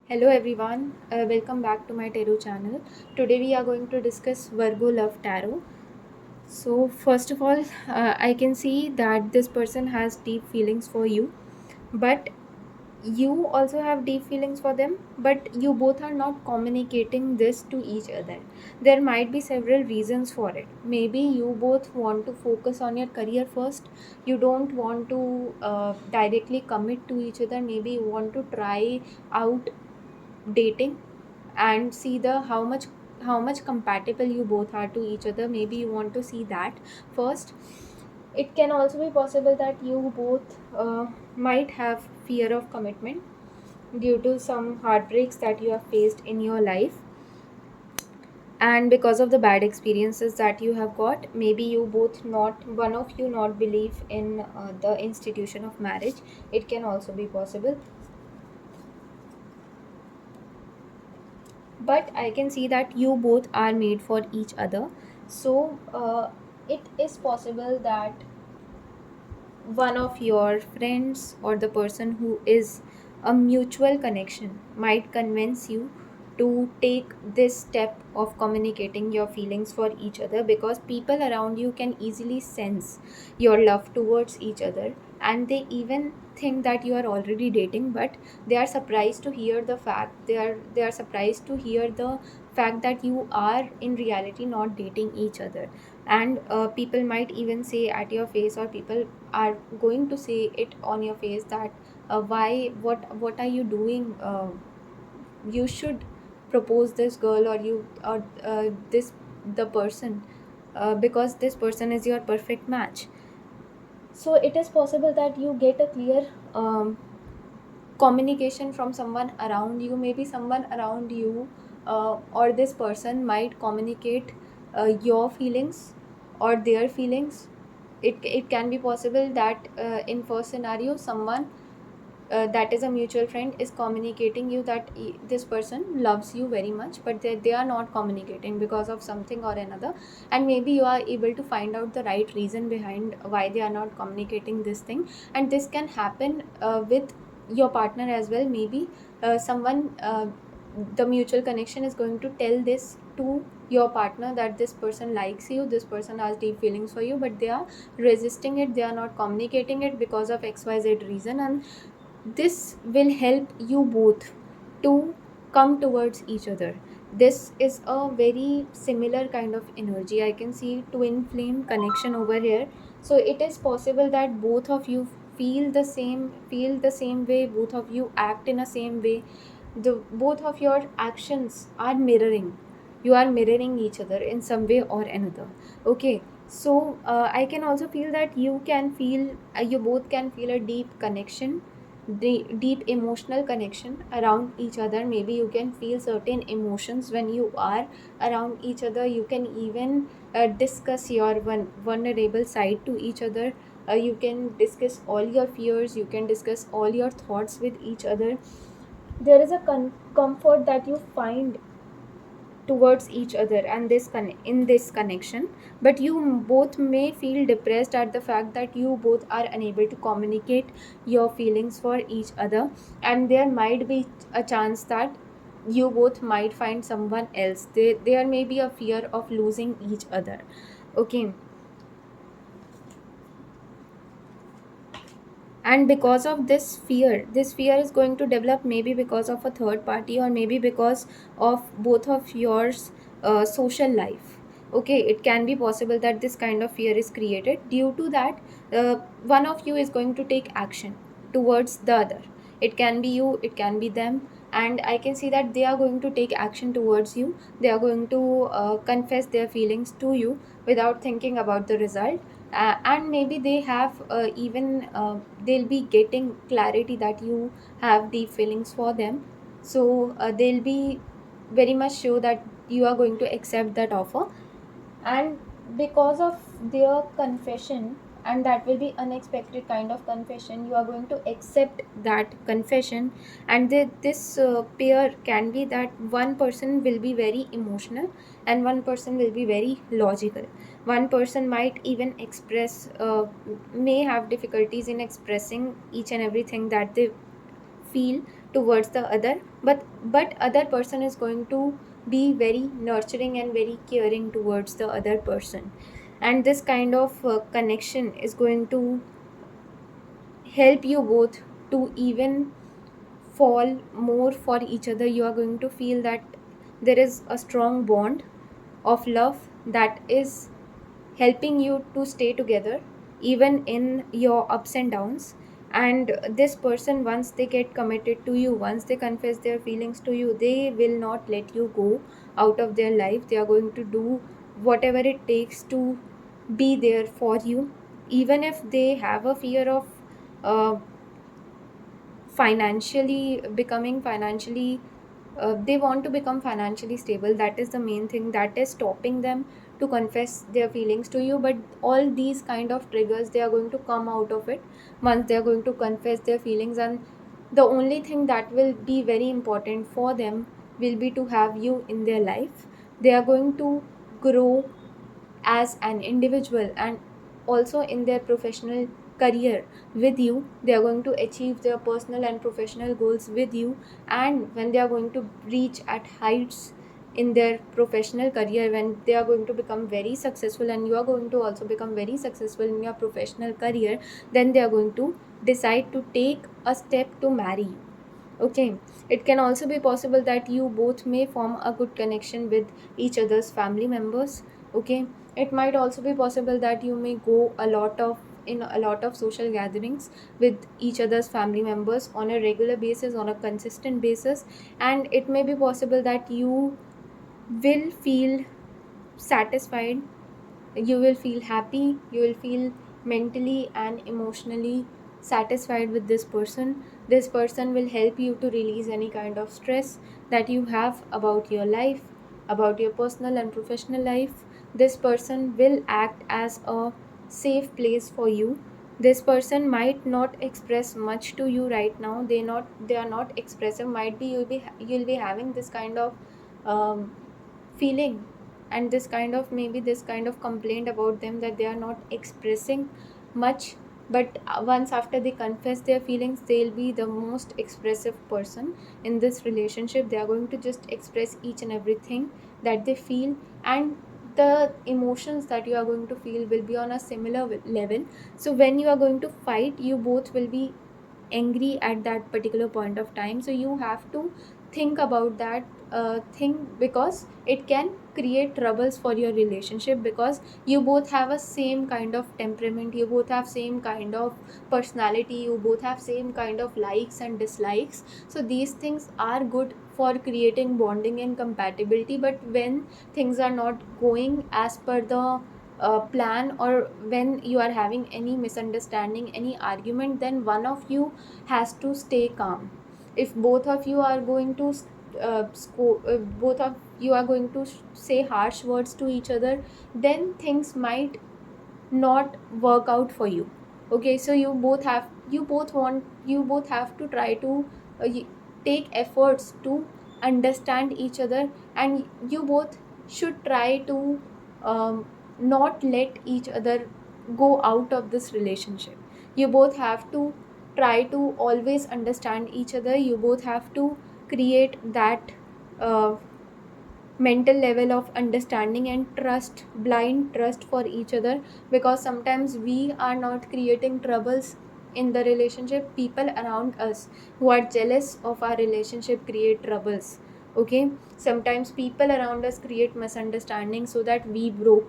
Hello everyone, welcome back to my tarot channel. Today we are going to discuss Virgo Love Tarot. So, first of all, I can see that this person has deep feelings for you, but you also have deep feelings for them, but you both are not communicating this to each other. There might be several reasons for it. Maybe you both want to focus on your career first, you don't want to directly commit to each other. Maybe you want to try out dating and see the how much compatible you both are to each other. Maybe you want to see that first. It can also be possible that you both might have fear of commitment due to some heartbreaks that you have faced in your life, and because of the bad experiences that you have got. Maybe you both not one of you not believe in the institution of marriage. It can also be possible, but I can see that you both are made for each other. So it is possible that one of your friends or the person who is a mutual connection might convince you to take this step of communicating your feelings for each other, because people around you can easily sense your love towards each other, and they even think that you are already dating, but they are surprised to hear the fact they are surprised to hear the fact that you are in reality not dating each other. And people might even say at your face, or people are going to say it on your face, that why what are you doing, you should propose this girl, or you or this the person, because this person is your perfect match. So it is possible that you get a clear communication from someone around you. Maybe someone around you or this person might communicate your feelings or their feelings. It can be possible that in first scenario, someone that is a mutual friend is communicating you that this person loves you very much, but they are not communicating because of something or another. And maybe you are able to find out the right reason behind why they are not communicating this thing. And this can happen with your partner as well. Maybe someone the mutual connection is going to tell this to your partner, that this person likes you, this person has deep feelings for you, but they are resisting it, they are not communicating it because of xyz reason. And this will help you both to come towards each other. This is a very similar kind of energy. I can see twin flame connection over here. So it is possible that both of you feel the same way, both of you act in a same way. The both of your actions are mirroring. You are mirroring each other in some way or another. Okay. So I can also feel that you both can feel a deep connection, deep emotional connection around each other. Maybe you can feel certain emotions when you are around each other. You can even discuss your vulnerable side to each other. You can discuss all your fears, you can discuss all your thoughts with each other. There is a comfort that you find towards each other and in this connection. But you both may feel depressed at the fact that you both are unable to communicate your feelings for each other, and there might be a chance that you both might find someone else. There may be a fear of losing each other. Okay. And because of this fear is going to develop, maybe because of a third party, or maybe because of both of yours social life. Okay, it can be possible that this kind of fear is created. Due to that, one of you is going to take action towards the other. It can be you, it can be them. And I can see that they are going to take action towards you. They are going to confess their feelings to you without thinking about the result. And maybe they have even they'll be getting clarity that you have deep feelings for them. So they'll be very much sure that you are going to accept that offer. And because of their confession, and that will be unexpected kind of confession, you are going to accept that confession. And this pair can be that one person will be very emotional and one person will be very logical. One person might even may have difficulties in expressing each and everything that they feel towards the other, but other person is going to be very nurturing and very caring towards the other person. And this kind of connection is going to help you both to even fall more for each other. You are going to feel that there is a strong bond of love that is helping you to stay together even in your ups and downs. And this person, once they get committed to you, once they confess their feelings to you, they will not let you go out of their life. They are going to do whatever it takes to be there for you, even if they have a fear of uh, they want to become financially stable. That is the main thing that is stopping them to confess their feelings to you. But all these kind of triggers, they are going to come out of it once they are going to confess their feelings. And the only thing that will be very important for them will be to have you in their life. They are going to grow as an individual and also in their professional career with you. They are going to achieve their personal and professional goals with you. And when they are going to reach at heights in their professional career, when they are going to become very successful and you are going to also become very successful in your professional career, then they are going to decide to take a step to marry you. Okay, it can also be possible that you both may form a good connection with each other's family members. Okay, it might also be possible that you may go a lot of social gatherings with each other's family members on a regular basis, on a consistent basis. And it may be possible that you will feel satisfied, you will feel happy, you will feel mentally and emotionally satisfied with this person. This person will help you to release any kind of stress that you have about your life, about your personal and professional life. This person will act as a safe place for you. This person might not express much to you right now. They are not expressive. Might be you'll be having this kind of um, feeling, and this kind of maybe this kind of complaint about them that they are not expressing much. But once after they confess their feelings, they'll be the most expressive person in this relationship. They are going to just express each and everything that they feel. And the emotions that you are going to feel will be on a similar level. So when you are going to fight, you both will be angry at that particular point of time. So you have to think about that thing, because it can create troubles for your relationship, because you both have a same kind of temperament, you both have same kind of personality, you both have same kind of likes and dislikes. So these things are good for creating bonding and compatibility. But when things are not going as per the plan, or when you are having any misunderstanding, any argument, then one of you has to stay calm. If both of you are going to both of you are going to say harsh words to each other, then things might not work out for you. Okay, so you both have to try to take efforts to understand each other. And you both should try to not let each other go out of this relationship. You both have to try to always understand each other. You both have to create that uh, mental level of understanding and trust, blind trust for each other. Because sometimes we are not creating troubles in the relationship, people around us who are jealous of our relationship create troubles. Okay, sometimes people around us create misunderstandings so that we break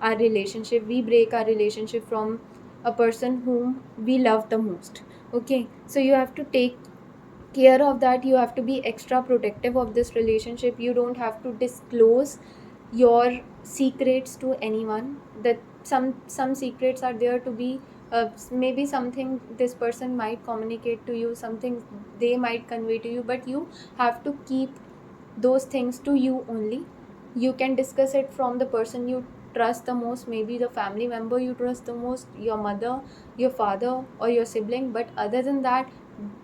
our relationship from a person whom we love the most. Okay, so you have to take care of that. You have to be extra protective of this relationship. You don't have to disclose your secrets to anyone. That some secrets are there to be maybe something this person might communicate to you, something they might convey to you, but you have to keep those things to you only. You can discuss it from the person you trust the most, maybe the family member you trust the most, your mother, your father, or your sibling. But other than that,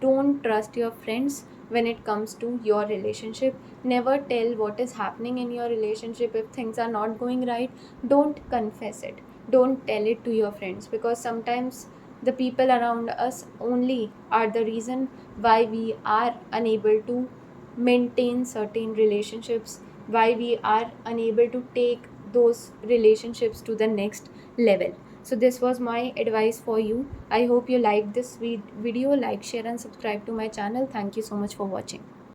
don't trust your friends when it comes to your relationship. Never tell what is happening in your relationship. If things are not going right, don't confess it, don't tell it to your friends. Because sometimes The people around us only are the reason why we are unable to maintain certain relationships, why we are unable to take those relationships to the next level. So this was my advice for you. I hope you liked this video. Like, share and subscribe to my channel. Thank you so much for watching.